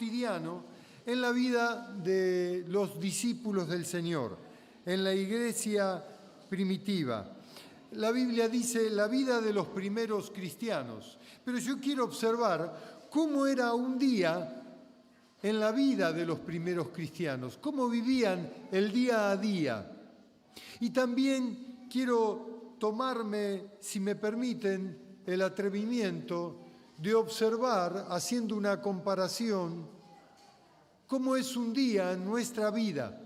cotidiano en la vida de los discípulos del Señor, en la iglesia primitiva. La Biblia dice la vida de los primeros cristianos, pero yo quiero observar cómo era un día en la vida de los primeros cristianos, cómo vivían el día a día. Y también quiero tomarme, si me permiten, el atrevimiento de observar, haciendo una comparación, cómo es un día en nuestra vida.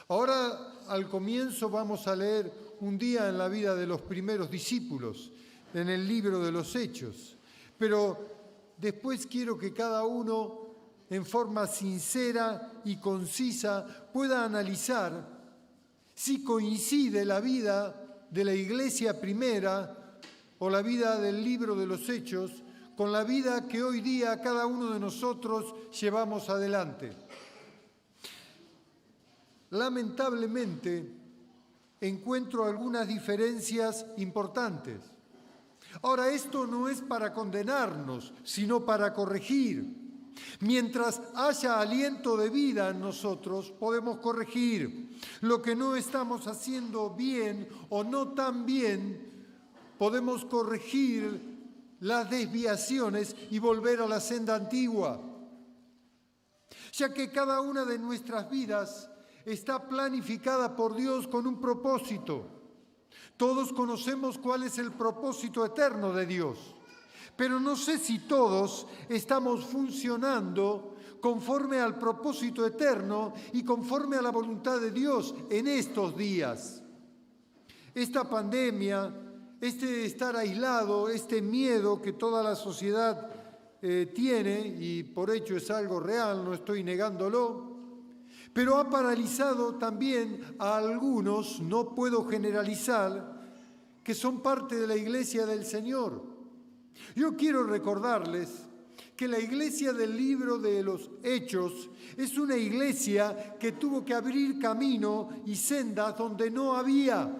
Ahora, al comienzo, vamos a leer un día en la vida de los primeros discípulos, en el libro de los Hechos. Pero después quiero que cada uno, en forma sincera y concisa, pueda analizar si coincide la vida de la iglesia primera o la vida del libro de los Hechos con la vida que hoy día cada uno de nosotros llevamos adelante. Lamentablemente, encuentro algunas diferencias importantes. Ahora, esto no es para condenarnos, sino para corregir. Mientras haya aliento de vida en nosotros, podemos corregir. Lo que no estamos haciendo bien o no tan bien, podemos corregir las desviaciones y volver a la senda antigua. Ya que cada una de nuestras vidas está planificada por Dios con un propósito. Todos conocemos cuál es el propósito eterno de Dios. Pero no sé si todos estamos funcionando conforme al propósito eterno y conforme a la voluntad de Dios en estos días. Esta pandemia, este estar aislado, este miedo que toda la sociedad tiene, y por hecho es algo real, no estoy negándolo, pero ha paralizado también a algunos, no puedo generalizar, que son parte de la iglesia del Señor. Yo quiero recordarles que la iglesia del libro de los Hechos es una iglesia que tuvo que abrir camino y sendas donde no había.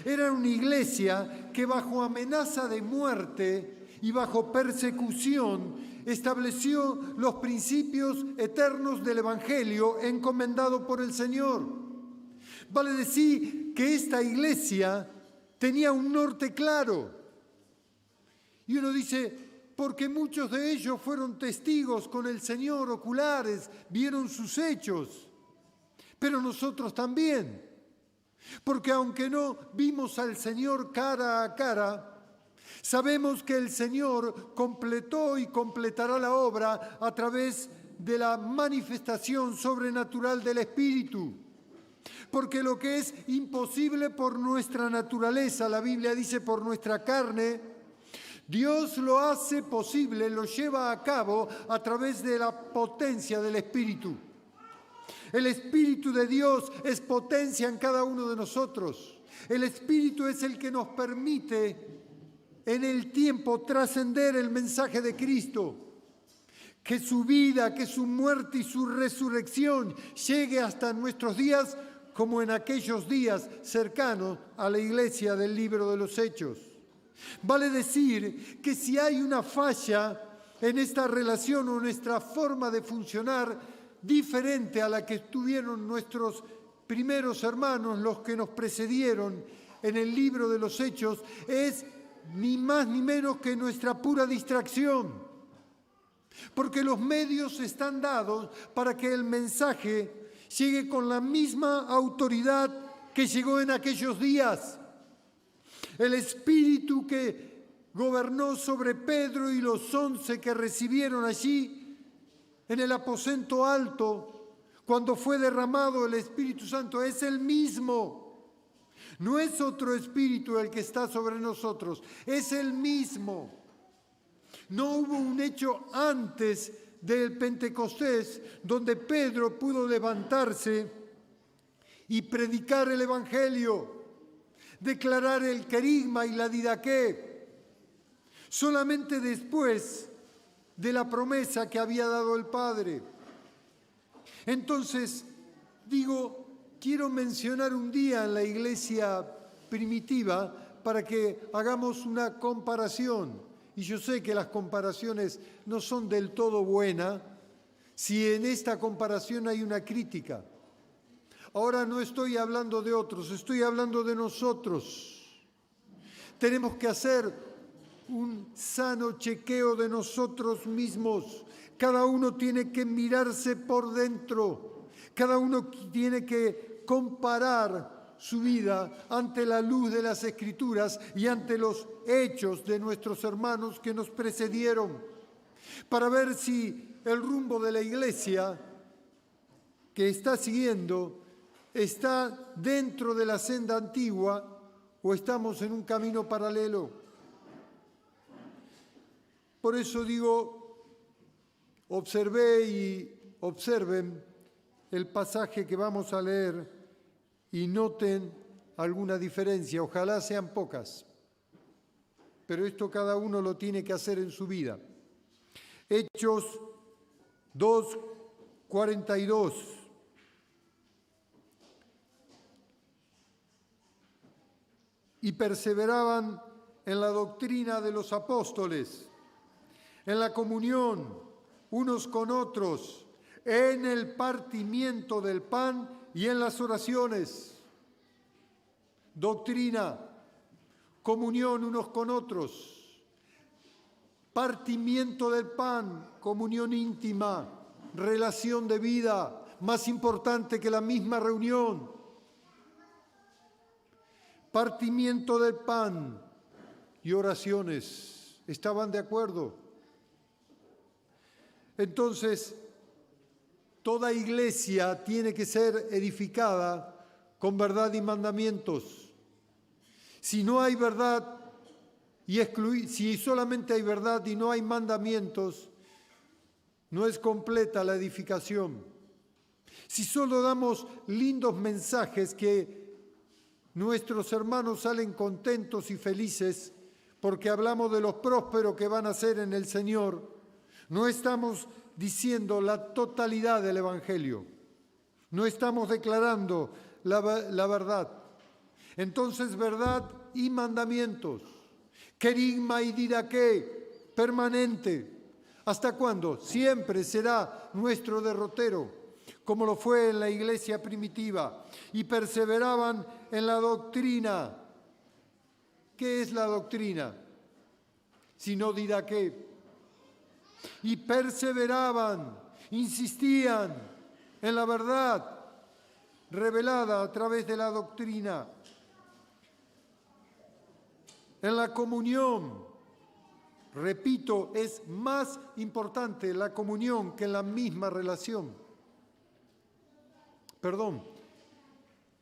Era una iglesia que bajo amenaza de muerte y bajo persecución estableció los principios eternos del Evangelio encomendado por el Señor. Vale decir que esta iglesia tenía un norte claro. Y uno dice, porque muchos de ellos fueron testigos con el Señor, oculares, vieron sus hechos, pero nosotros también. Porque aunque no vimos al Señor cara a cara, sabemos que el Señor completó y completará la obra a través de la manifestación sobrenatural del Espíritu. Porque lo que es imposible por nuestra naturaleza, la Biblia dice por nuestra carne, Dios lo hace posible, lo lleva a cabo a través de la potencia del Espíritu. El Espíritu de Dios es potencia en cada uno de nosotros. El Espíritu es el que nos permite en el tiempo trascender el mensaje de Cristo. Que su vida, que su muerte y su resurrección llegue hasta nuestros días como en aquellos días cercanos a la iglesia del libro de los Hechos. Vale decir que si hay una falla en esta relación o nuestra forma de funcionar diferente a la que tuvieron nuestros primeros hermanos, los que nos precedieron en el libro de los Hechos, es ni más ni menos que nuestra pura distracción. Porque los medios están dados para que el mensaje llegue con la misma autoridad que llegó en aquellos días. El Espíritu que gobernó sobre Pedro y los 11 que recibieron allí en el aposento alto, cuando fue derramado el Espíritu Santo, es el mismo. No es otro Espíritu el que está sobre nosotros, es el mismo. No hubo un hecho antes del Pentecostés donde Pedro pudo levantarse y predicar el Evangelio, declarar el querigma y la didaqué, solamente después de la promesa que había dado el Padre. Entonces, quiero mencionar un día en la iglesia primitiva para que hagamos una comparación y yo sé que las comparaciones no son del todo buenas, si en esta comparación hay una crítica. Ahora no estoy hablando de otros, estoy hablando de nosotros. Tenemos que hacer un sano chequeo de nosotros mismos. Cada uno tiene que mirarse por dentro. Cada uno tiene que comparar su vida ante la luz de las Escrituras y ante los hechos de nuestros hermanos que nos precedieron, para ver si el rumbo de la Iglesia que está siguiendo está dentro de la senda antigua o estamos en un camino paralelo. Por eso digo, observen el pasaje que vamos a leer y noten alguna diferencia. Ojalá sean pocas, pero esto cada uno lo tiene que hacer en su vida. Hechos 2:42. Y perseveraban en la doctrina de los apóstoles, en la comunión unos con otros, en el partimiento del pan y en las oraciones. Doctrina, comunión unos con otros, partimiento del pan, comunión íntima, relación de vida, más importante que la misma reunión. Partimiento del pan y oraciones. ¿Estaban de acuerdo? Entonces, toda iglesia tiene que ser edificada con verdad y mandamientos. Si no hay verdad si solamente hay verdad y no hay mandamientos, no es completa la edificación. Si solo damos lindos mensajes que nuestros hermanos salen contentos y felices porque hablamos de los prósperos que van a ser en el Señor, no estamos diciendo la totalidad del Evangelio. No estamos declarando la verdad. Entonces, verdad y mandamientos. Querigma y didaqué, permanente. ¿Hasta cuándo? Siempre será nuestro derrotero, como lo fue en la iglesia primitiva. Y perseveraban en la doctrina. ¿Qué es la doctrina? Sino didaqué. Y perseveraban, insistían en la verdad revelada a través de la doctrina, en la comunión. Repito, es más importante la comunión que la misma relación.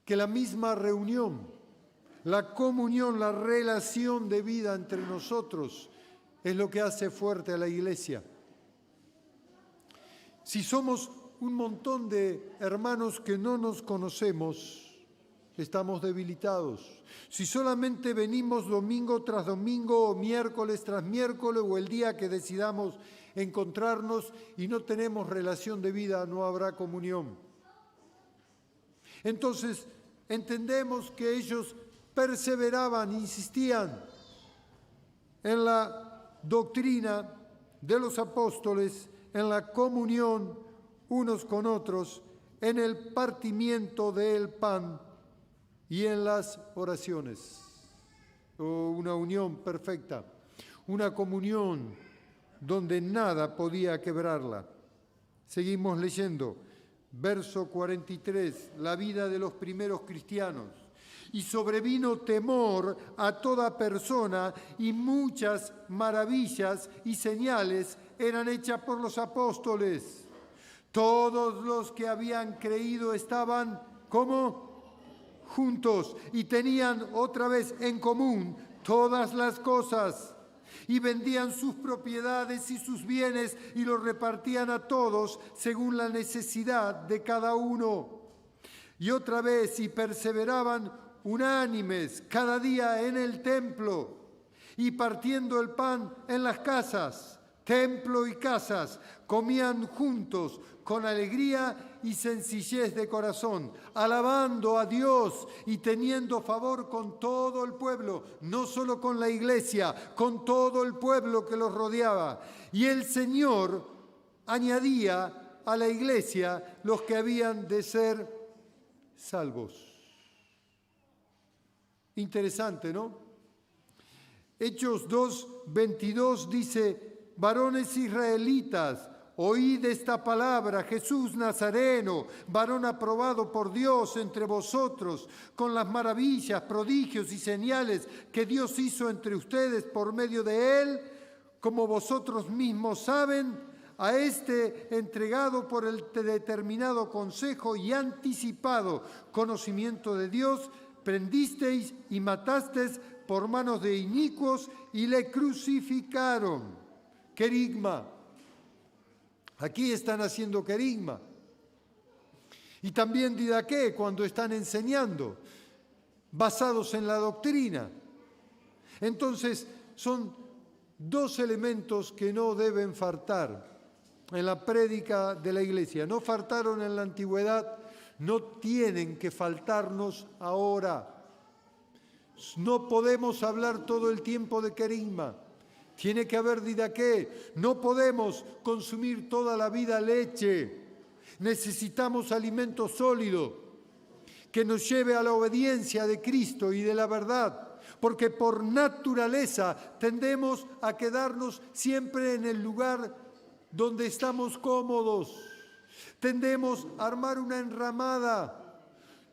Que la misma reunión. La comunión, la relación de vida entre nosotros es lo que hace fuerte a la iglesia. Si somos un montón de hermanos que no nos conocemos, estamos debilitados. Si solamente venimos domingo tras domingo o miércoles tras miércoles o el día que decidamos encontrarnos y no tenemos relación de vida, no habrá comunión. Entonces, entendemos que ellos perseveraban, insistían en la doctrina de los apóstoles, en la comunión unos con otros, en el partimiento del pan y en las oraciones. Una unión perfecta, una comunión donde nada podía quebrarla. Seguimos leyendo, verso 43, la vida de los primeros cristianos. Y sobrevino temor a toda persona, y muchas maravillas y señales eran hechas por los apóstoles. Todos los que habían creído estaban, ¿cómo? Juntos, y tenían otra vez en común todas las cosas, y vendían sus propiedades y sus bienes y los repartían a todos según la necesidad de cada uno. Y otra vez, y perseveraban unánimes cada día en el templo, y partiendo el pan en las casas, templo y casas, comían juntos con alegría y sencillez de corazón, alabando a Dios y teniendo favor con todo el pueblo, no solo con la iglesia, con todo el pueblo que los rodeaba. Y el Señor añadía a la iglesia los que habían de ser salvos. Interesante, ¿no? Hechos 2:22 dice: varones israelitas, oíd esta palabra, Jesús Nazareno, varón aprobado por Dios entre vosotros, con las maravillas, prodigios y señales que Dios hizo entre ustedes por medio de él, como vosotros mismos saben. A este entregado por el determinado consejo y anticipado conocimiento de Dios, prendisteis y matasteis por manos de inicuos y le crucificaron. Querigma. Aquí están haciendo querigma. Y también didaqué cuando están enseñando, basados en la doctrina. Entonces, son dos elementos que no deben faltar en la prédica de la iglesia. No faltaron en la antigüedad, no tienen que faltarnos ahora. No podemos hablar todo el tiempo de querigma. Tiene que haber didaqué. No podemos consumir toda la vida leche. Necesitamos alimento sólido que nos lleve a la obediencia de Cristo y de la verdad, porque por naturaleza tendemos a quedarnos siempre en el lugar donde estamos cómodos. Tendemos a armar una enramada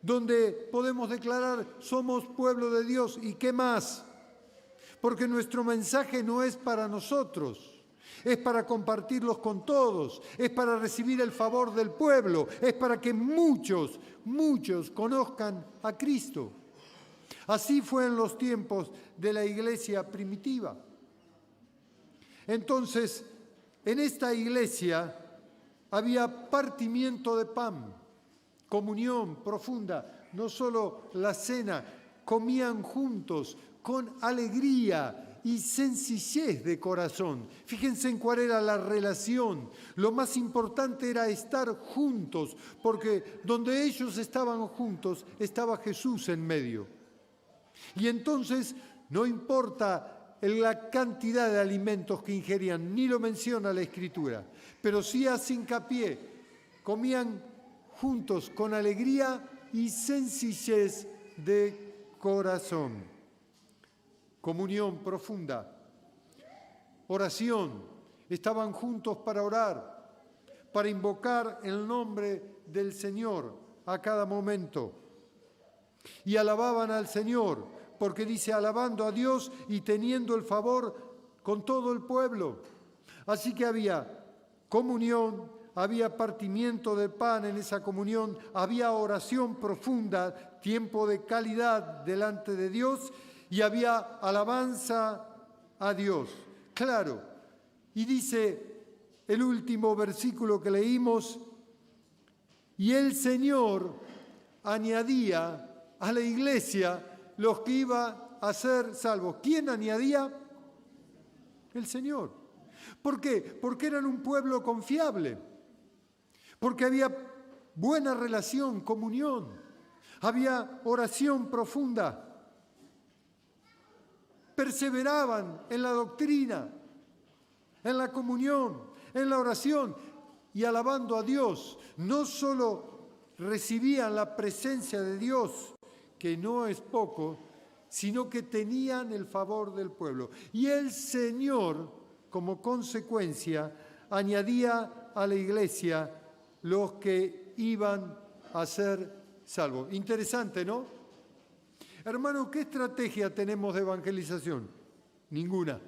donde podemos declarar: somos pueblo de Dios. ¿Y qué más? Porque nuestro mensaje no es para nosotros, es para compartirlos con todos, es para recibir el favor del pueblo, es para que muchos conozcan a Cristo. Así fue en los tiempos de la iglesia primitiva. Entonces, en esta iglesia había partimiento de pan, comunión profunda, no solo la cena, comían juntos con alegría y sencillez de corazón. Fíjense en cuál era la relación. Lo más importante era estar juntos, porque donde ellos estaban juntos estaba Jesús en medio. Y entonces no importa la cantidad de alimentos que ingerían, ni lo menciona la Escritura, pero sí hace hincapié: comían juntos con alegría y sencillez de corazón. Comunión profunda, oración, estaban juntos para orar, para invocar el nombre del Señor a cada momento. Y alababan al Señor, porque dice: alabando a Dios y teniendo el favor con todo el pueblo. Así que había comunión, había partimiento de pan en esa comunión, había oración profunda, tiempo de calidad delante de Dios, y había alabanza a Dios. Claro, y dice el último versículo que leímos: y el Señor añadía a la iglesia los que iba a ser salvos. ¿Quién añadía? El Señor. ¿Por qué? Porque eran un pueblo confiable, porque había buena relación, comunión, había oración profunda, perseveraban en la doctrina, en la comunión, en la oración y alabando a Dios. No solo recibían la presencia de Dios, que no es poco, sino que tenían el favor del pueblo. Y el Señor, como consecuencia, añadía a la iglesia los que iban a ser salvos. Interesante, ¿no? Hermano, ¿qué estrategia tenemos de evangelización? Ninguna.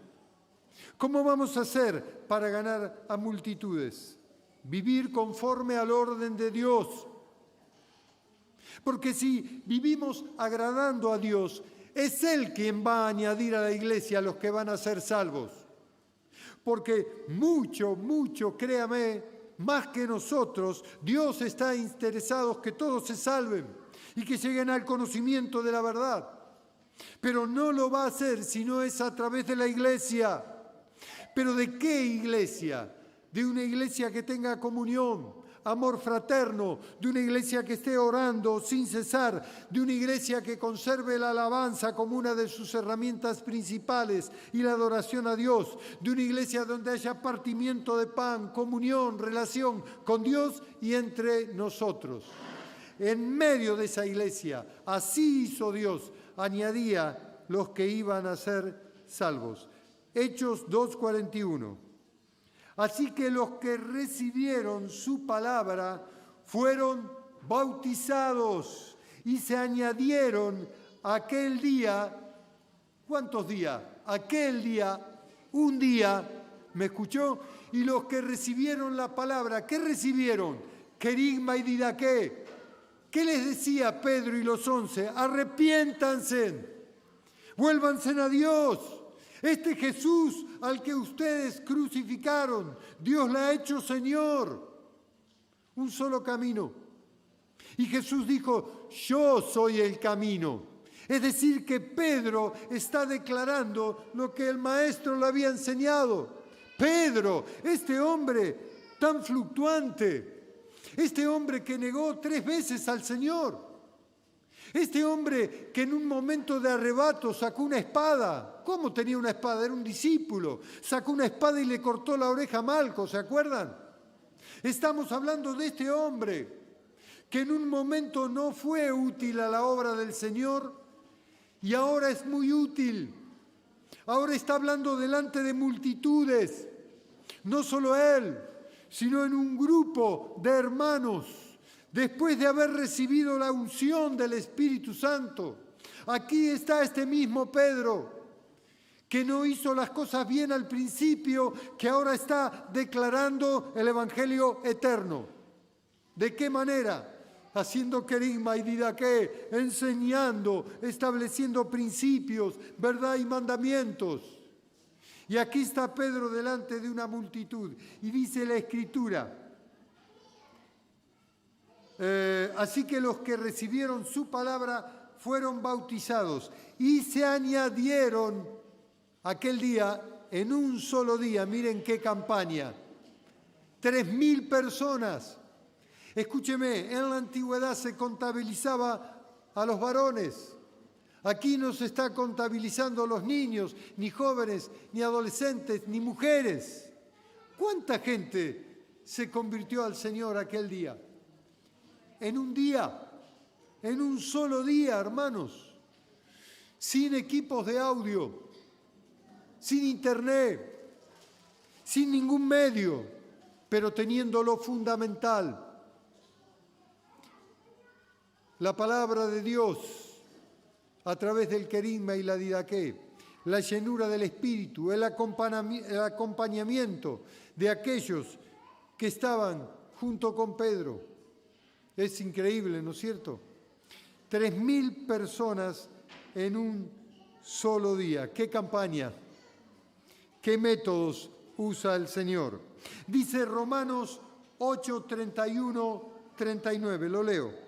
¿Cómo vamos a hacer para ganar a multitudes? Vivir conforme al orden de Dios. Porque si vivimos agradando a Dios, es Él quien va a añadir a la iglesia a los que van a ser salvos. Porque mucho, créame, más que nosotros, Dios está interesado que todos se salven y que lleguen al conocimiento de la verdad. Pero no lo va a hacer si no es a través de la iglesia. ¿Pero de qué iglesia? De una iglesia que tenga comunión, amor fraterno, de una iglesia que esté orando sin cesar, de una iglesia que conserve la alabanza como una de sus herramientas principales y la adoración a Dios, de una iglesia donde haya partimiento de pan, comunión, relación con Dios y entre nosotros. En medio de esa iglesia, así hizo Dios, añadía los que iban a ser salvos. Hechos 2:41. Así que los que recibieron su palabra fueron bautizados y se añadieron aquel día. ¿Cuántos días? Aquel día, un día, ¿me escuchó? Y los que recibieron la palabra, ¿qué recibieron? Querigma y didaqué. ¿Qué les decía Pedro y los 11? Arrepiéntanse, vuélvanse a Dios. Este Jesús al que ustedes crucificaron, Dios le ha hecho Señor. Un solo camino. Y Jesús dijo, yo soy el camino. Es decir, que Pedro está declarando lo que el Maestro le había enseñado. Pedro, este hombre tan fluctuante, este hombre que negó 3 veces al Señor, este hombre que en un momento de arrebato sacó una espada. ¿Cómo tenía una espada? Era un discípulo. Sacó una espada y le cortó la oreja a Malco, ¿se acuerdan? Estamos hablando de este hombre que en un momento no fue útil a la obra del Señor y ahora es muy útil. Ahora está hablando delante de multitudes, no solo él, sino en un grupo de hermanos, después de haber recibido la unción del Espíritu Santo. Aquí está este mismo Pedro, que no hizo las cosas bien al principio, que ahora está declarando el Evangelio eterno. ¿De qué manera? Haciendo querigma y didaqué, enseñando, estableciendo principios, verdad y mandamientos. Y aquí está Pedro delante de una multitud y dice la Escritura, así que los que recibieron su palabra fueron bautizados y se añadieron aquel día, en un solo día, miren qué campaña, 3.000 personas. Escúcheme, en la antigüedad se contabilizaba a los varones. Aquí no se está contabilizando a los niños, ni jóvenes, ni adolescentes, ni mujeres. ¿Cuánta gente se convirtió al Señor aquel día? En un día, en un solo día, hermanos, sin equipos de audio, sin internet, sin ningún medio, pero teniendo lo fundamental. La palabra de Dios a través del querigma y la didaqué, la llenura del Espíritu, el acompañamiento de aquellos que estaban junto con Pedro. Es increíble, ¿no es cierto? 3.000 personas en un solo día. ¿Qué campaña? ¿Qué métodos usa el Señor? Dice Romanos 8, 31, 39, lo leo.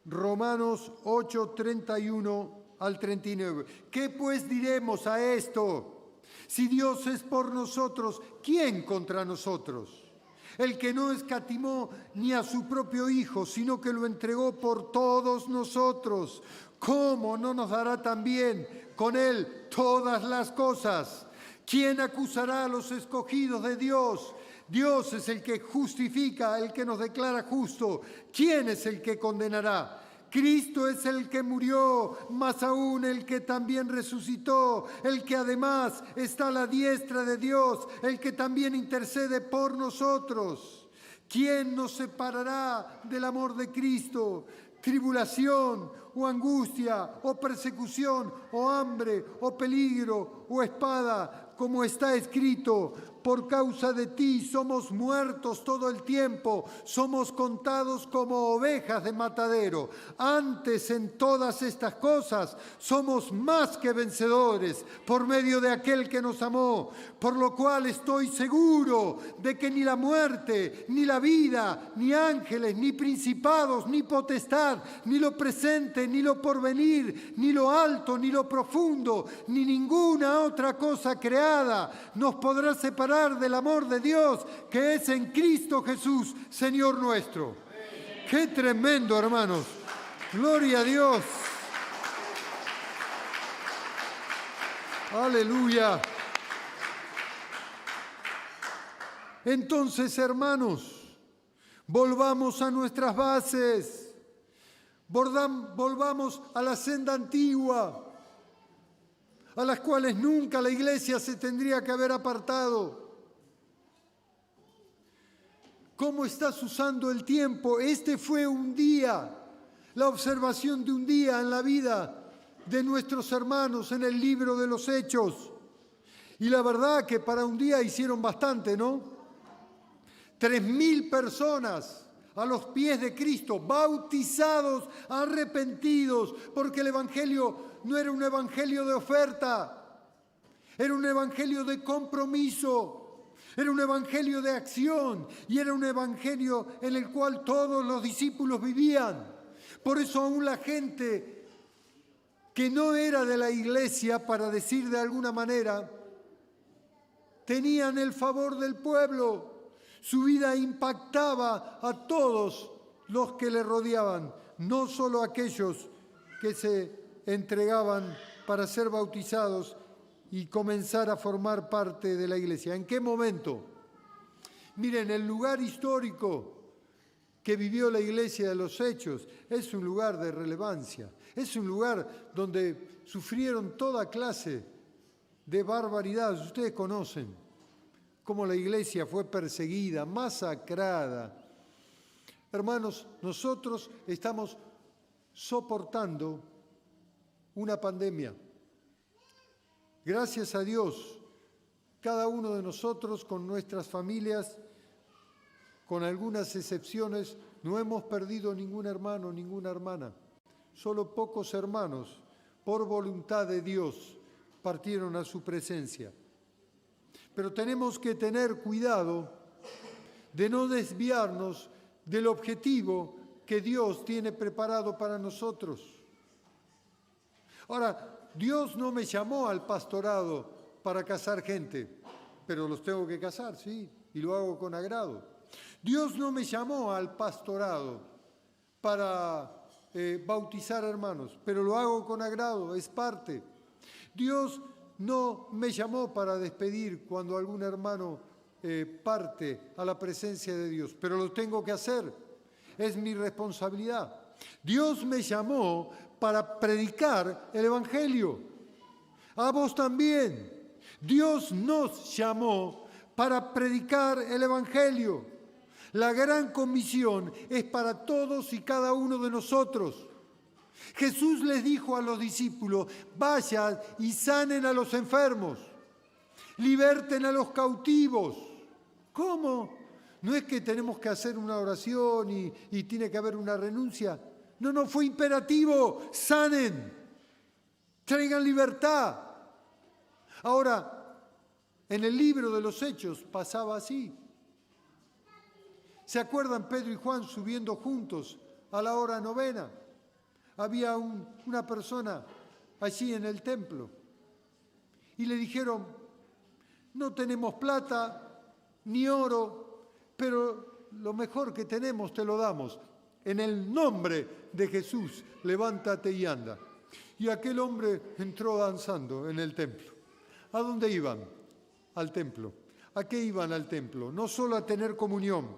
Romanos 8, 31 al 39. ¿Qué pues diremos a esto? Si Dios es por nosotros, ¿quién contra nosotros? El que no escatimó ni a su propio Hijo, sino que lo entregó por todos nosotros, ¿cómo no nos dará también con Él todas las cosas? ¿Quién acusará a los escogidos de Dios? Dios es el que justifica, el que nos declara justo. ¿Quién es el que condenará? Cristo es el que murió, más aún el que también resucitó, el que además está a la diestra de Dios, el que también intercede por nosotros. ¿Quién nos separará del amor de Cristo? Tribulación, o angustia, o persecución, o hambre, o peligro, o espada, como está escrito, por causa de ti somos muertos todo el tiempo, somos contados como ovejas de matadero. Antes en todas estas cosas somos más que vencedores por medio de aquel que nos amó, por lo cual estoy seguro de que ni la muerte, ni la vida, ni ángeles, ni principados, ni potestad, ni lo presente, ni lo porvenir, ni lo alto, ni lo profundo, ni ninguna otra cosa creada nos podrá separar separar del amor de Dios que es en Cristo Jesús, Señor nuestro. ¡Qué tremendo, hermanos! ¡Gloria a Dios! ¡Aleluya! Entonces, hermanos, volvamos a nuestras bases, volvamos a la senda antigua, a las cuales nunca la Iglesia se tendría que haber apartado. ¿Cómo estás usando el tiempo? Este fue un día, la observación de un día en la vida de nuestros hermanos en el libro de los Hechos. Y la verdad que para un día hicieron bastante, ¿no? 3.000 personas a los pies de Cristo, bautizados, arrepentidos, porque el Evangelio no era un evangelio de oferta, era un evangelio de compromiso, era un evangelio de acción y era un evangelio en el cual todos los discípulos vivían. Por eso aún la gente que no era de la iglesia, para decir de alguna manera, tenían el favor del pueblo. Su vida impactaba a todos los que le rodeaban, no solo a aquellos que se entregaban para ser bautizados y comenzar a formar parte de la iglesia. ¿En qué momento? Miren, el lugar histórico que vivió la iglesia de los Hechos es un lugar de relevancia, es un lugar donde sufrieron toda clase de barbaridades. Ustedes conocen cómo la iglesia fue perseguida, masacrada. Hermanos, nosotros estamos soportando una pandemia. Gracias a Dios, cada uno de nosotros con nuestras familias, con algunas excepciones, no hemos perdido ningún hermano, ninguna hermana. Solo pocos hermanos, por voluntad de Dios, partieron a su presencia. Pero tenemos que tener cuidado de no desviarnos del objetivo que Dios tiene preparado para nosotros. Ahora, Dios no me llamó al pastorado para casar gente, pero los tengo que casar, sí, y lo hago con agrado. Dios no me llamó al pastorado para bautizar hermanos, pero lo hago con agrado, es parte. Dios no me llamó para despedir cuando algún hermano parte a la presencia de Dios, pero lo tengo que hacer, es mi responsabilidad. Dios me llamó para predicar el Evangelio. A vos también. Dios nos llamó para predicar el Evangelio. La gran comisión es para todos y cada uno de nosotros. Jesús les dijo a los discípulos, vayan y sanen a los enfermos, liberten a los cautivos. ¿Cómo? No es que tenemos que hacer una oración y tiene que haber una renuncia. No, fue imperativo, sanen, traigan libertad. Ahora, en el libro de los Hechos pasaba así. ¿Se acuerdan Pedro y Juan subiendo juntos a la hora novena? Había una persona allí en el templo y le dijeron, no tenemos plata ni oro, pero lo mejor que tenemos te lo damos. En el nombre de Jesús, levántate y anda. Y aquel hombre entró danzando en el templo. ¿A dónde iban? Al templo. ¿A qué iban al templo? No solo a tener comunión,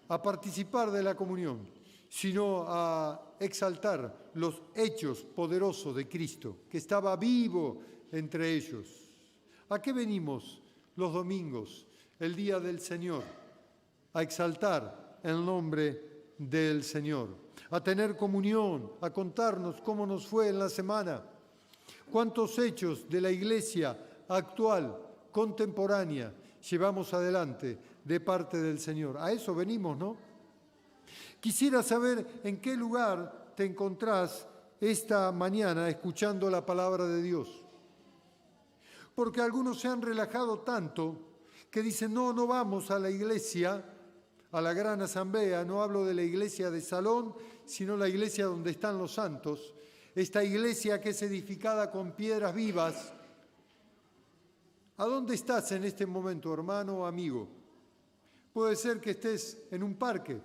a participar de la comunión, sino a exaltar los hechos poderosos de Cristo, que estaba vivo entre ellos. ¿A qué venimos los domingos, el día del Señor? A exaltar el nombre del Señor, a tener comunión, a contarnos cómo nos fue en la semana, cuántos hechos de la iglesia actual, contemporánea, llevamos adelante de parte del Señor. A eso venimos, ¿no? Quisiera saber en qué lugar te encontrás esta mañana escuchando la palabra de Dios. Porque algunos se han relajado tanto que dicen, no vamos a la iglesia, a la gran asamblea, no hablo de la iglesia de salón, sino la iglesia donde están los santos, esta iglesia que es edificada con piedras vivas, ¿A dónde estás en este momento, hermano o amigo? Puede ser que estés en un parque.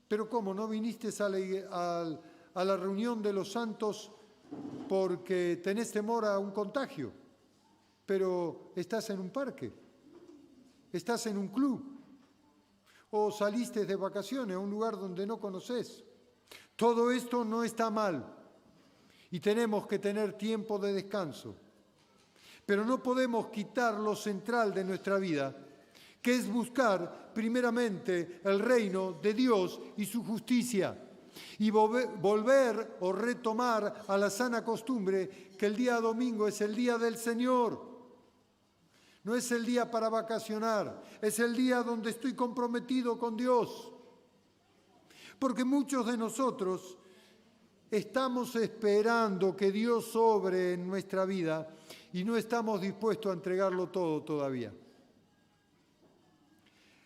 Pero ¿cómo? ¿No viniste a la reunión de los santos porque tenés temor a un contagio? Pero estás en un parque, estás en un club, o saliste de vacaciones a un lugar donde no conoces. Todo esto no está mal y tenemos que tener tiempo de descanso. Pero no podemos quitar lo central de nuestra vida, que es buscar primeramente el reino de Dios y su justicia, y volver o retomar a la sana costumbre que el día domingo es el día del Señor. No es el día para vacacionar, es el día donde estoy comprometido con Dios. Porque muchos de nosotros estamos esperando que Dios obre en nuestra vida y no estamos dispuestos a entregarlo todo todavía.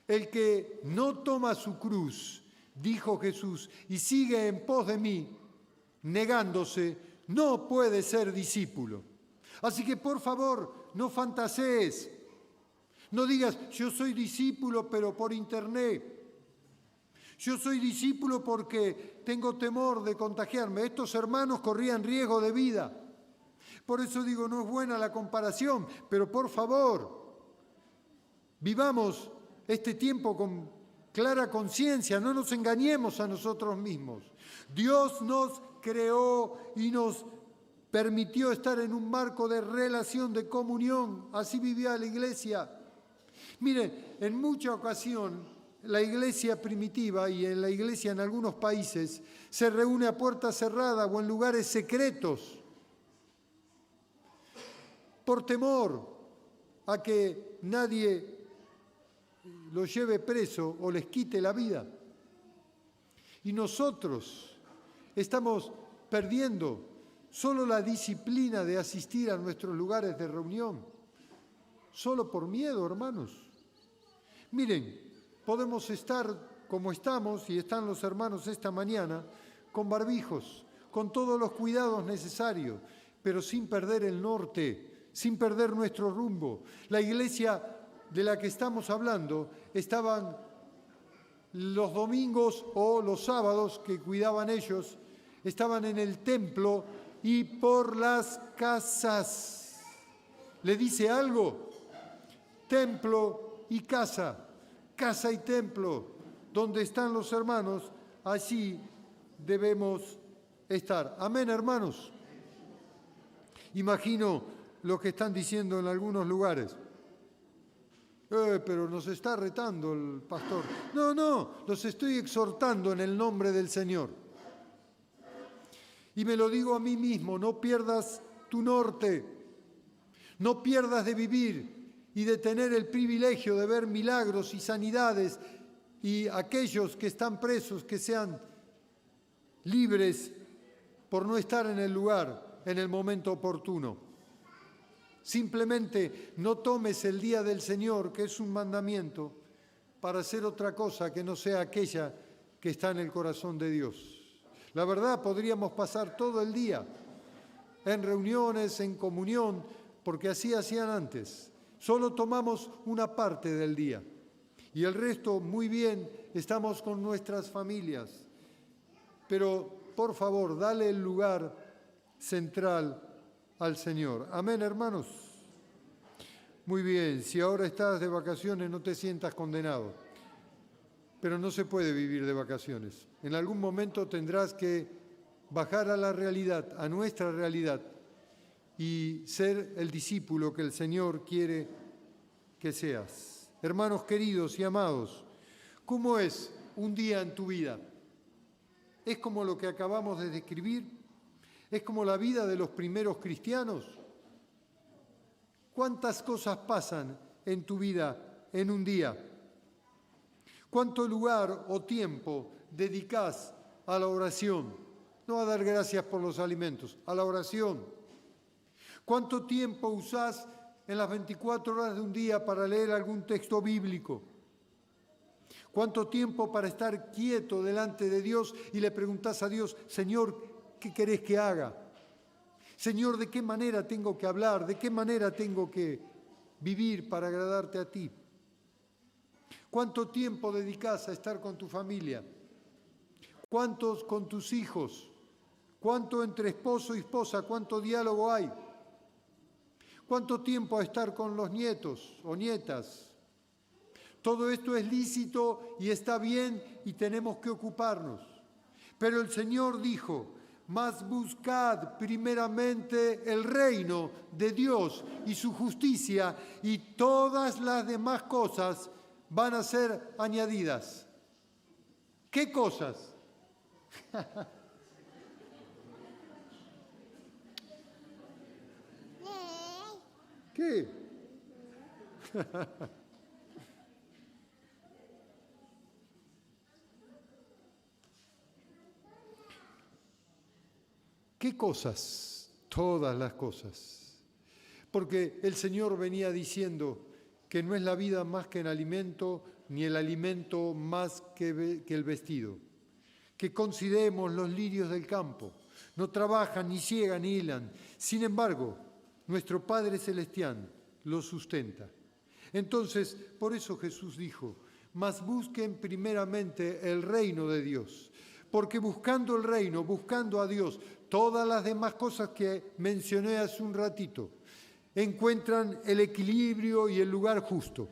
El que no toma su cruz, dijo Jesús, y sigue en pos de mí, negándose, no puede ser discípulo. Así que por favor, no fantasees. No digas, yo soy discípulo pero por internet. Yo soy discípulo porque tengo temor de contagiarme. Estos hermanos corrían riesgo de vida. Por eso digo, no es buena la comparación, pero por favor, vivamos este tiempo con clara conciencia, no nos engañemos a nosotros mismos. Dios nos creó y nos permitió estar en un marco de relación, de comunión. Así vivía la iglesia. Miren, en mucha ocasión la iglesia primitiva y en la iglesia en algunos países se reúne a puerta cerrada o en lugares secretos por temor a que nadie los lleve preso o les quite la vida. Y nosotros estamos perdiendo solo la disciplina de asistir a nuestros lugares de reunión, solo por miedo, hermanos. Miren, podemos estar como estamos, y están los hermanos esta mañana, con barbijos, con todos los cuidados necesarios, pero sin perder el norte, sin perder nuestro rumbo. La iglesia de la que estamos hablando estaban los domingos o los sábados que cuidaban ellos, estaban en el templo y por las casas. ¿Le dice algo? Templo y casa, casa y templo, donde están los hermanos, allí debemos estar. Amén, hermanos. Imagino lo que están diciendo en algunos lugares. Pero nos está retando el pastor. No, los estoy exhortando en el nombre del Señor. Y me lo digo a mí mismo, no pierdas tu norte, no pierdas de vivir y de tener el privilegio de ver milagros y sanidades y aquellos que están presos que sean libres por no estar en el lugar, en el momento oportuno. Simplemente no tomes el día del Señor, que es un mandamiento, para hacer otra cosa que no sea aquella que está en el corazón de Dios. La verdad, podríamos pasar todo el día en reuniones, en comunión, porque así hacían antes. Solo tomamos una parte del día y el resto, muy bien, estamos con nuestras familias. Pero, por favor, dale el lugar central al Señor. Amén, hermanos. Muy bien, si ahora estás de vacaciones no te sientas condenado, pero no se puede vivir de vacaciones. En algún momento tendrás que bajar a la realidad, a nuestra realidad, y ser el discípulo que el Señor quiere que seas. Hermanos queridos y amados, ¿cómo es un día en tu vida? ¿Es como lo que acabamos de describir? ¿Es como la vida de los primeros cristianos? ¿Cuántas cosas pasan en tu vida en un día? ¿Cuánto lugar o tiempo dedicás a la oración? No a dar gracias por los alimentos, a la oración. ¿Cuánto tiempo usás en las 24 horas de un día para leer algún texto bíblico? ¿Cuánto tiempo para estar quieto delante de Dios y le preguntás a Dios, Señor, ¿qué querés que haga? Señor, ¿de qué manera tengo que hablar? ¿De qué manera tengo que vivir para agradarte a ti? ¿Cuánto tiempo dedicas a estar con tu familia? ¿Cuántos con tus hijos? ¿Cuánto entre esposo y esposa? ¿Cuánto diálogo hay? ¿Cuánto tiempo a estar con los nietos o nietas? Todo esto es lícito y está bien y tenemos que ocuparnos. Pero el Señor dijo: mas buscad primeramente el reino de Dios y su justicia, y todas las demás cosas van a ser añadidas. ¿Qué cosas? ¿Qué? ¿Qué cosas? Todas las cosas. Porque el Señor venía diciendo que no es la vida más que el alimento, ni el alimento más que el vestido. Que consideremos los lirios del campo. No trabajan, ni ciegan, ni hilan. Sin embargo, nuestro Padre Celestial los sustenta. Entonces, por eso Jesús dijo: mas busquen primeramente el reino de Dios. Porque buscando el reino, buscando a Dios, todas las demás cosas que mencioné hace un ratito encuentran el equilibrio y el lugar justo.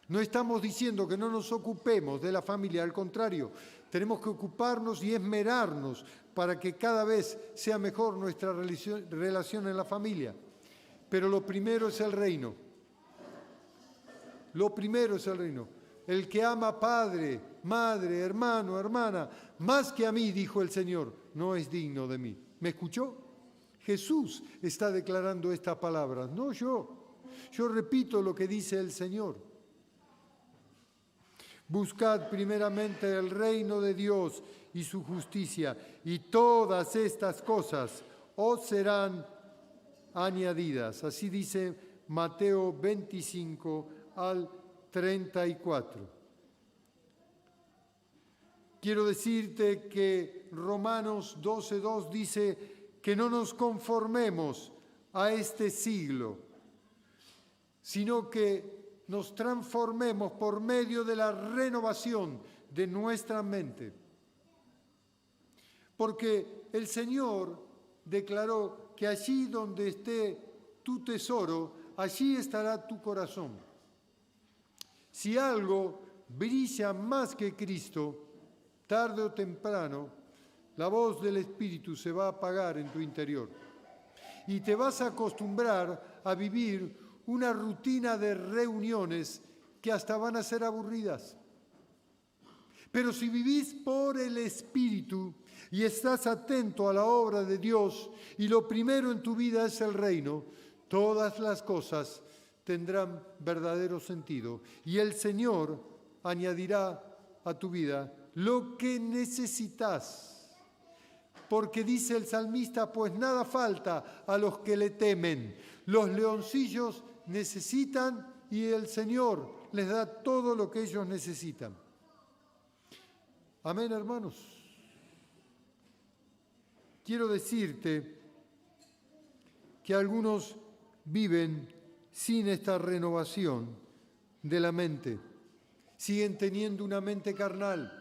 No estamos diciendo que no nos ocupemos de la familia, al contrario, tenemos que ocuparnos y esmerarnos para que cada vez sea mejor nuestra relación en la familia. Pero lo primero es el reino. Lo primero es el reino. El que ama padre, madre, hermano, hermana, más que a mí, dijo el Señor, no es digno de mí. ¿Me escuchó? Jesús está declarando estas palabras, no yo. Yo repito lo que dice el Señor. Buscad primeramente el reino de Dios y su justicia, y todas estas cosas os serán añadidas. Así dice Mateo 25 al 34. Quiero decirte que Romanos 12:2 dice que no nos conformemos a este siglo, sino que nos transformemos por medio de la renovación de nuestra mente. Porque el Señor declaró que allí donde esté tu tesoro, allí estará tu corazón. Si algo brilla más que Cristo, tarde o temprano, la voz del Espíritu se va a apagar en tu interior. Y te vas a acostumbrar a vivir una rutina de reuniones que hasta van a ser aburridas. Pero si vivís por el Espíritu y estás atento a la obra de Dios y lo primero en tu vida es el reino, todas las cosas tendrán verdadero sentido y el Señor añadirá a tu vida lo que necesitas. Porque dice el salmista, pues nada falta a los que le temen. Los leoncillos necesitan y el Señor les da todo lo que ellos necesitan. Amén, hermanos. Quiero decirte que algunos viven sin esta renovación de la mente. Siguen teniendo una mente carnal.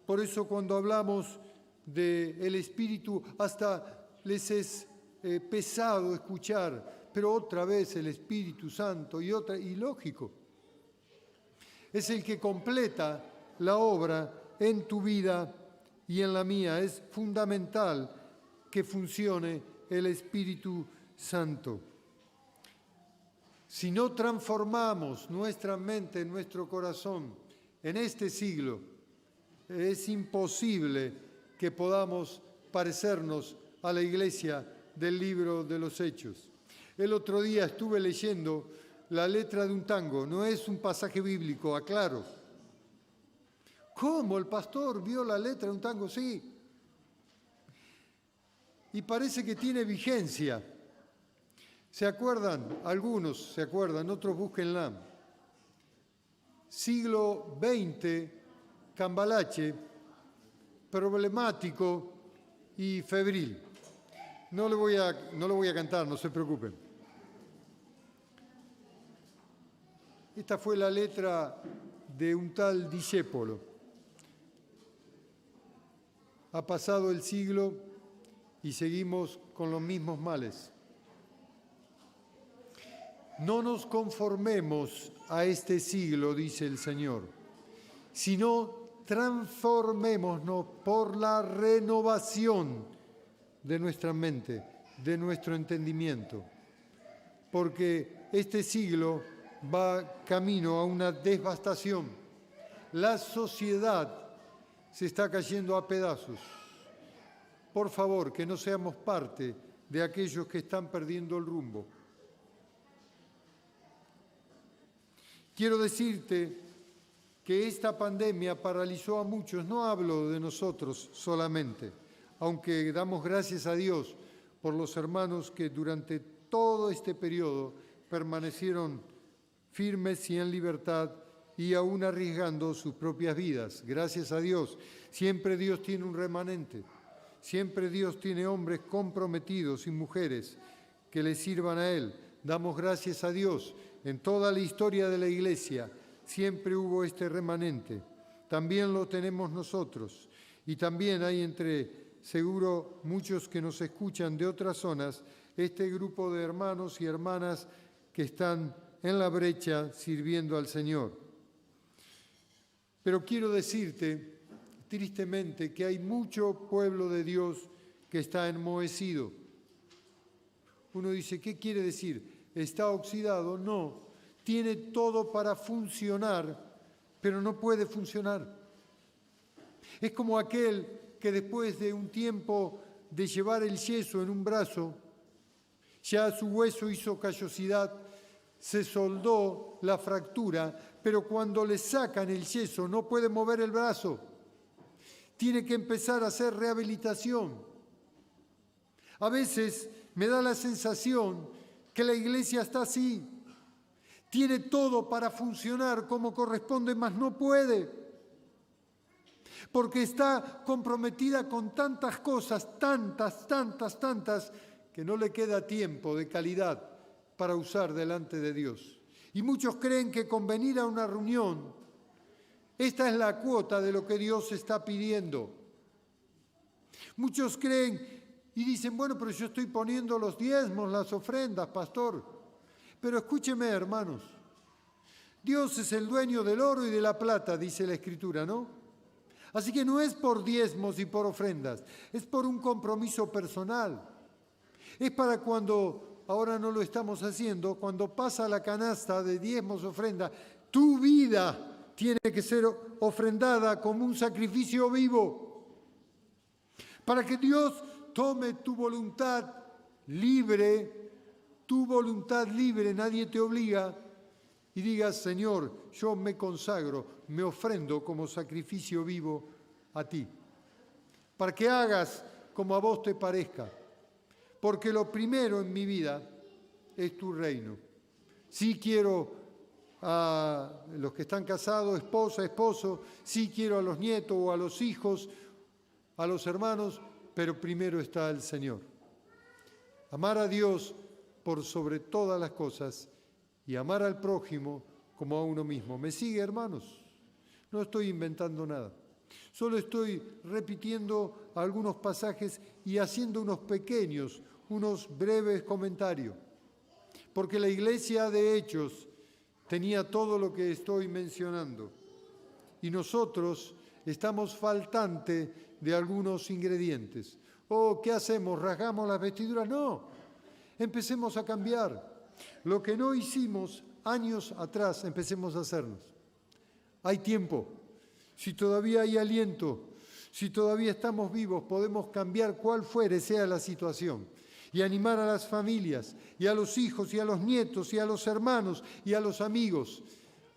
Por eso cuando hablamos del Espíritu, hasta les es pesado escuchar, pero otra vez el Espíritu Santo y lógico. Es el que completa la obra en tu vida y en la mía. Es fundamental que funcione el Espíritu Santo. Si no transformamos nuestra mente, nuestro corazón en este siglo, es imposible que podamos parecernos a la iglesia del libro de los Hechos. El otro día estuve leyendo la letra de un tango, no es un pasaje bíblico, aclaro. ¿Cómo? ¿El pastor vio la letra de un tango? Sí. Y parece que tiene vigencia. ¿Se acuerdan? Algunos se acuerdan, otros búsquenla. Siglo XX, Cambalache, problemático y febril. No lo voy a cantar, no se preocupen. Esta fue la letra de un tal Discépolo. Ha pasado el siglo y seguimos con los mismos males. No nos conformemos a este siglo, dice el Señor, sino transformémonos por la renovación de nuestra mente, de nuestro entendimiento, porque este siglo va camino a una devastación. La sociedad se está cayendo a pedazos. Por favor, que no seamos parte de aquellos que están perdiendo el rumbo. Quiero decirte que esta pandemia paralizó a muchos. No hablo de nosotros solamente, aunque damos gracias a Dios por los hermanos que durante todo este periodo permanecieron firmes y en libertad y aún arriesgando sus propias vidas. Gracias a Dios. Siempre Dios tiene un remanente. Siempre Dios tiene hombres comprometidos y mujeres que le sirvan a Él. Damos gracias a Dios. En toda la historia de la Iglesia siempre hubo este remanente. También lo tenemos nosotros. Y también hay seguro muchos que nos escuchan de otras zonas, este grupo de hermanos y hermanas que están en la brecha sirviendo al Señor. Pero quiero decirte, tristemente, que hay mucho pueblo de Dios que está enmohecido. Uno dice, ¿qué quiere decir? ¿Está oxidado? No, tiene todo para funcionar, pero no puede funcionar. Es como aquel que después de un tiempo de llevar el yeso en un brazo, ya su hueso hizo callosidad, se soldó la fractura, pero cuando le sacan el yeso no puede mover el brazo. Tiene que empezar a hacer rehabilitación. A veces me da la sensación que la Iglesia está así. Tiene todo para funcionar como corresponde, mas no puede. Porque está comprometida con tantas cosas, tantas, que no le queda tiempo de calidad para usar delante de Dios. Y muchos creen que con venir a una reunión, esta es la cuota de lo que Dios está pidiendo. Muchos creen y dicen, bueno, pero yo estoy poniendo los diezmos, las ofrendas, pastor. Pero escúcheme, hermanos, Dios es el dueño del oro y de la plata, dice la Escritura, ¿no? Así que no es por diezmos y por ofrendas, es por un compromiso personal. Es para cuando, ahora no lo estamos haciendo, cuando pasa la canasta de diezmos, ofrenda, tu vida tiene que ser ofrendada como un sacrificio vivo. Para que Dios tome tu voluntad libre, nadie te obliga, y digas, Señor, yo me consagro, me ofrendo como sacrificio vivo a ti. Para que hagas como a vos te parezca. Porque lo primero en mi vida es tu reino. Sí quiero a los que están casados, esposa, esposo, sí quiero a los nietos o a los hijos, a los hermanos, pero primero está el Señor. Amar a Dios por sobre todas las cosas y amar al prójimo como a uno mismo. ¿Me sigue, hermanos? No estoy inventando nada. Solo estoy repitiendo algunos pasajes y haciendo unos breves comentarios. Porque la iglesia de Hechos tenía todo lo que estoy mencionando. Y nosotros estamos faltantes de algunos ingredientes. ¿Qué hacemos? ¿Rasgamos las vestiduras? No. Empecemos a cambiar. Lo que no hicimos años atrás, empecemos a hacernos. Hay tiempo. Si todavía hay aliento, si todavía estamos vivos, podemos cambiar cual fuere sea la situación y animar a las familias y a los hijos y a los nietos y a los hermanos y a los amigos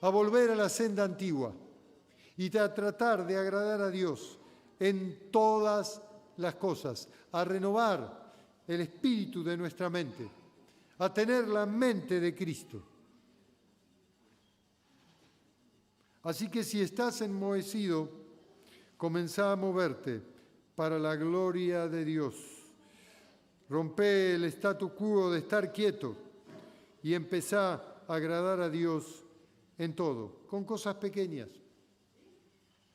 a volver a la senda antigua y a tratar de agradar a Dios en todas las cosas, a renovar el espíritu de nuestra mente, a tener la mente de Cristo. Así que si estás enmohecido, comenzá a moverte para la gloria de Dios. Rompé el statu quo de estar quieto y empezá a agradar a Dios en todo, con cosas pequeñas.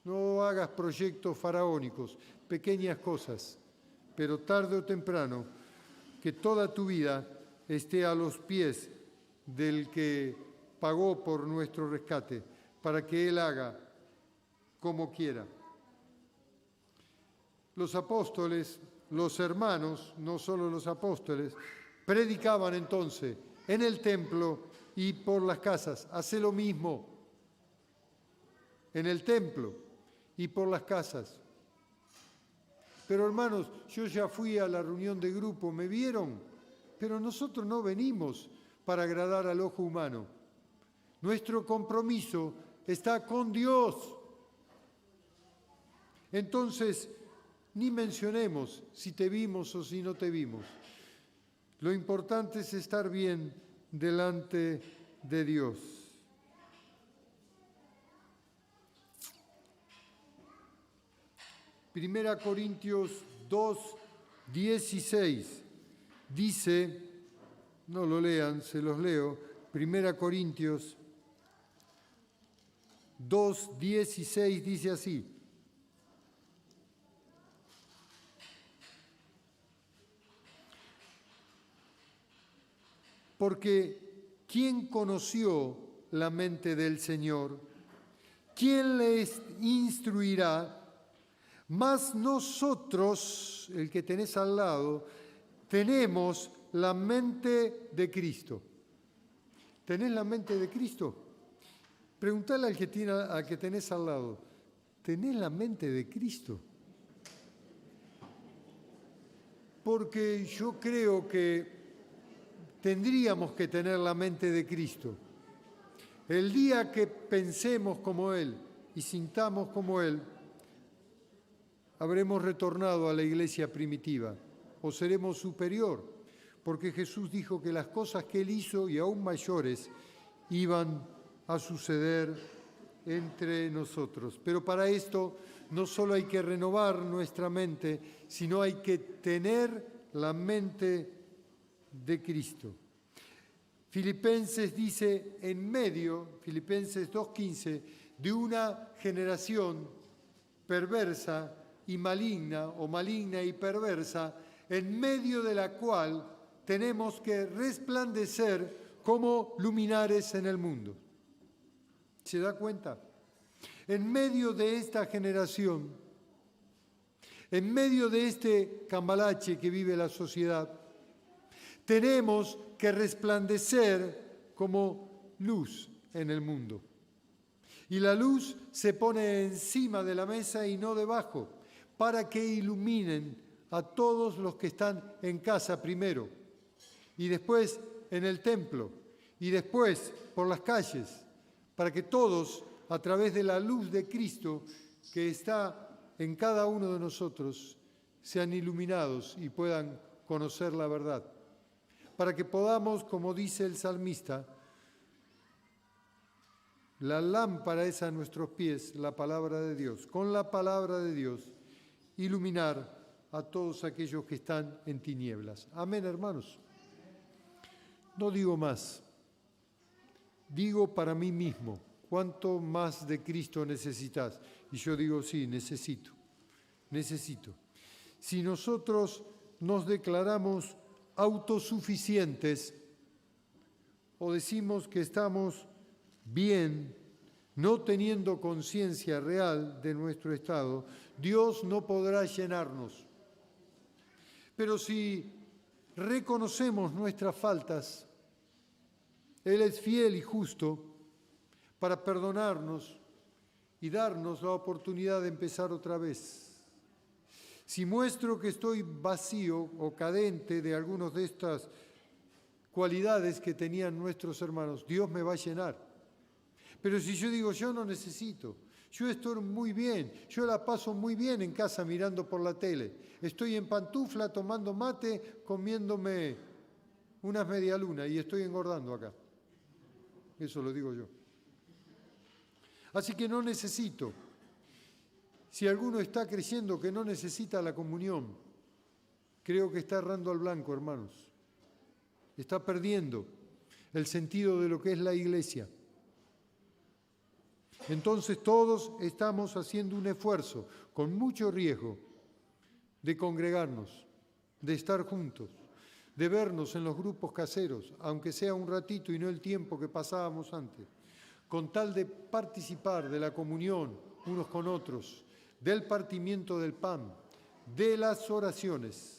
No hagas proyectos faraónicos, pequeñas cosas, pero tarde o temprano, que toda tu vida esté a los pies del que pagó por nuestro rescate, para que Él haga como quiera. Los apóstoles, los hermanos, no solo los apóstoles, predicaban entonces en el templo y por las casas. Hace lo mismo en el templo y por las casas. Pero hermanos, yo ya fui a la reunión de grupo, ¿me vieron? Pero nosotros no venimos para agradar al ojo humano. Nuestro compromiso está con Dios. Entonces, ni mencionemos si te vimos o si no te vimos. Lo importante es estar bien delante de Dios. Primera Corintios 2:16 dice, no lo lean, se los leo, Primera Corintios 2:16 dice así: porque ¿quién conoció la mente del Señor? ¿Quién le instruirá? Mas nosotros, el que tenés al lado, tenemos la mente de Cristo. ¿Tenés la mente de Cristo? Preguntale al que tenés al lado, ¿tenés la mente de Cristo? Porque yo creo que tendríamos que tener la mente de Cristo. El día que pensemos como Él y sintamos como Él, habremos retornado a la iglesia primitiva o seremos superior, porque Jesús dijo que las cosas que Él hizo y aún mayores iban a suceder entre nosotros. Pero para esto no solo hay que renovar nuestra mente, sino hay que tener la mente de Cristo. Filipenses dice Filipenses 2:15, de una generación perversa y maligna, o maligna y perversa, en medio de la cual tenemos que resplandecer como luminares en el mundo. ¿Se da cuenta? En medio de esta generación, en medio de este cambalache que vive la sociedad, tenemos que resplandecer como luz en el mundo. Y la luz se pone encima de la mesa y no debajo, para que iluminen a todos los que están en casa primero, y después en el templo, y después por las calles, para que todos, a través de la luz de Cristo que está en cada uno de nosotros, sean iluminados y puedan conocer la verdad. Para que podamos, como dice el salmista, la lámpara es a nuestros pies, la palabra de Dios. Con la palabra de Dios, iluminar a todos aquellos que están en tinieblas. Amén, hermanos. No digo más. Digo para mí mismo, ¿cuánto más de Cristo necesitas? Y yo digo, sí, necesito. Si nosotros nos declaramos autosuficientes o decimos que estamos bien, no teniendo conciencia real de nuestro estado, Dios no podrá llenarnos. Pero si reconocemos nuestras faltas, Él es fiel y justo para perdonarnos y darnos la oportunidad de empezar otra vez. Si muestro que estoy vacío o cadente de algunas de estas cualidades que tenían nuestros hermanos, Dios me va a llenar. Pero si yo digo, yo no necesito, yo estoy muy bien, yo la paso muy bien en casa mirando por la tele, estoy en pantufla tomando mate, comiéndome unas medialunas y estoy engordando acá. Eso lo digo yo. Así que no necesito. Si alguno está creyendo que no necesita la comunión, creo que está errando al blanco, hermanos. Está perdiendo el sentido de lo que es la iglesia. Entonces todos estamos haciendo un esfuerzo, con mucho riesgo, de congregarnos, de estar juntos, de vernos en los grupos caseros, aunque sea un ratito y no el tiempo que pasábamos antes, con tal de participar de la comunión unos con otros, del partimiento del pan, de las oraciones,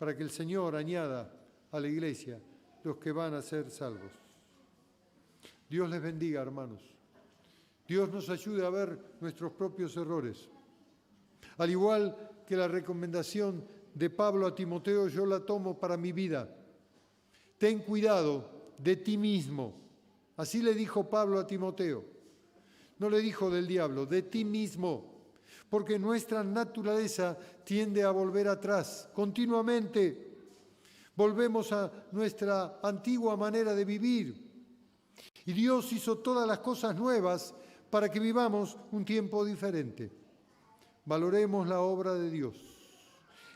para que el Señor añada a la iglesia los que van a ser salvos. Dios les bendiga, hermanos. Dios nos ayude a ver nuestros propios errores. Al igual que la recomendación de Pablo a Timoteo, yo la tomo para mi vida. Ten cuidado de ti mismo. Así le dijo Pablo a Timoteo. No le dijo del diablo, de ti mismo. Porque nuestra naturaleza tiende a volver atrás continuamente. Volvemos a nuestra antigua manera de vivir. Y Dios hizo todas las cosas nuevas para que vivamos un tiempo diferente. Valoremos la obra de Dios.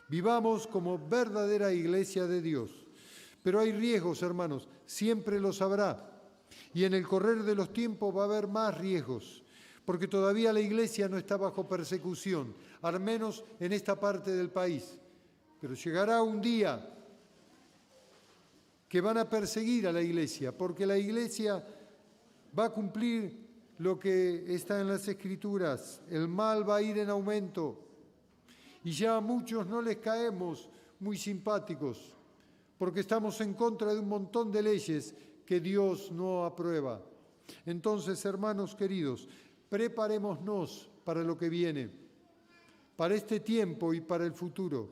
Vivamos como verdadera iglesia de Dios. Pero hay riesgos, hermanos, siempre los habrá. Y en el correr de los tiempos va a haber más riesgos, porque todavía la iglesia no está bajo persecución, al menos en esta parte del país. Pero llegará un día que van a perseguir a la iglesia, porque la iglesia va a cumplir lo que está en las Escrituras. El mal va a ir en aumento y ya a muchos no les caemos muy simpáticos porque estamos en contra de un montón de leyes que Dios no aprueba. Entonces, hermanos queridos, preparémonos para lo que viene, para este tiempo y para el futuro,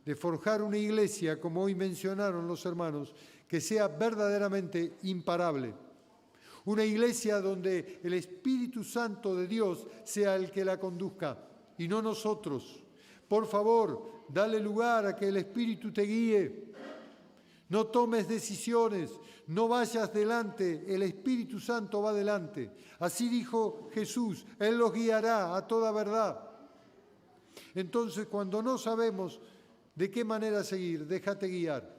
de forjar una iglesia, como hoy mencionaron los hermanos, que sea verdaderamente imparable. Una iglesia donde el Espíritu Santo de Dios sea el que la conduzca y no nosotros. Por favor, dale lugar a que el Espíritu te guíe. No tomes decisiones, no vayas delante, el Espíritu Santo va delante. Así dijo Jesús, Él los guiará a toda verdad. Entonces, cuando no sabemos de qué manera seguir, déjate guiar.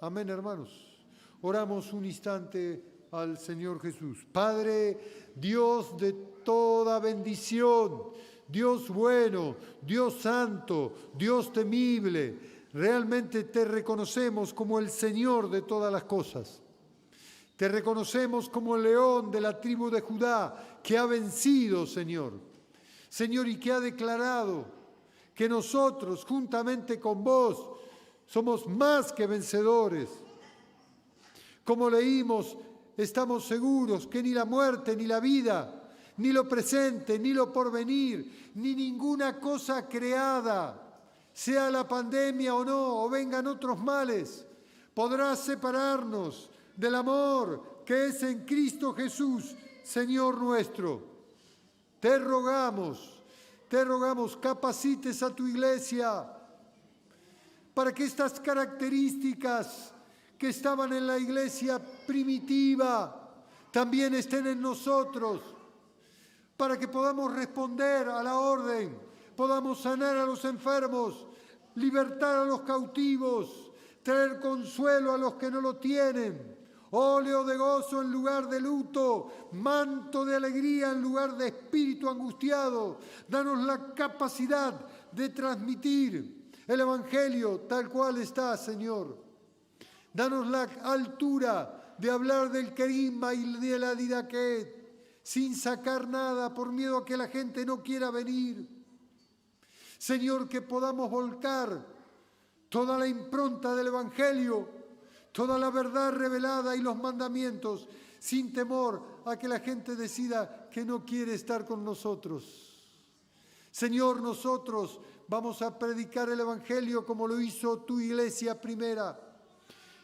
Amén, hermanos. Oramos un instante al Señor Jesús. Padre, Dios de toda bendición, Dios bueno, Dios santo, Dios temible, realmente te reconocemos como el Señor de todas las cosas. Te reconocemos como el león de la tribu de Judá que ha vencido, Señor. Señor, y que ha declarado que nosotros, juntamente con vos, somos más que vencedores. Como leímos, estamos seguros que ni la muerte, ni la vida, ni lo presente, ni lo porvenir, ni ninguna cosa creada, sea la pandemia o no, o vengan otros males, podrá separarnos del amor que es en Cristo Jesús, Señor nuestro. Te rogamos, capacites a tu iglesia para que estas características que estaban en la iglesia primitiva también estén en nosotros, para que podamos responder a la orden, podamos sanar a los enfermos, libertar a los cautivos, traer consuelo a los que no lo tienen, óleo de gozo en lugar de luto, manto de alegría en lugar de espíritu angustiado. Danos la capacidad de transmitir el Evangelio tal cual está, Señor. Danos la altura de hablar del querigma y de la didaquet, sin sacar nada por miedo a que la gente no quiera venir. Señor, que podamos volcar toda la impronta del Evangelio, toda la verdad revelada y los mandamientos, sin temor a que la gente decida que no quiere estar con nosotros. Señor, nosotros vamos a predicar el Evangelio como lo hizo tu iglesia primera.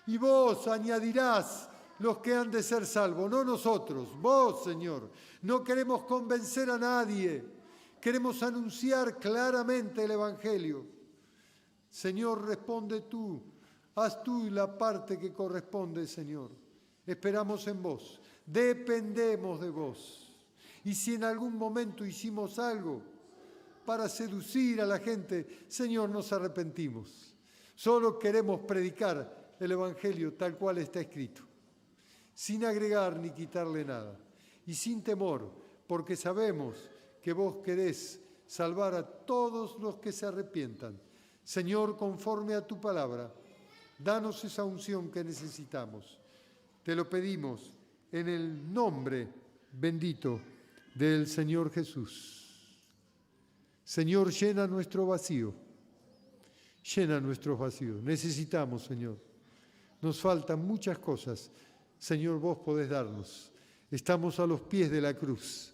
Y vos añadirás los que han de ser salvos, no nosotros, vos, Señor. No queremos convencer a nadie, queremos anunciar claramente el Evangelio. Señor, responde tú, haz tú la parte que corresponde, Señor. Esperamos en vos, dependemos de vos. Y si en algún momento hicimos algo para seducir a la gente, Señor, nos arrepentimos. Solo queremos predicar el Evangelio tal cual está escrito, sin agregar ni quitarle nada, y sin temor, porque sabemos que vos querés salvar a todos los que se arrepientan. Señor, conforme a tu palabra, danos esa unción que necesitamos. Te lo pedimos en el nombre bendito del Señor Jesús. Señor, llena nuestro vacío. Llena nuestros vacíos. Necesitamos, Señor. Nos faltan muchas cosas. Señor, vos podés darnos. Estamos a los pies de la cruz.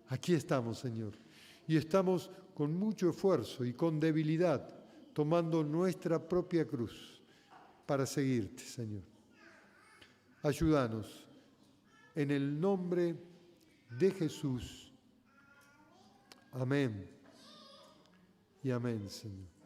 Aquí estamos, Señor. Y estamos con mucho esfuerzo y con debilidad, tomando nuestra propia cruz para seguirte, Señor. Ayúdanos. En el nombre de Jesús. Amén. Y amén, Señor.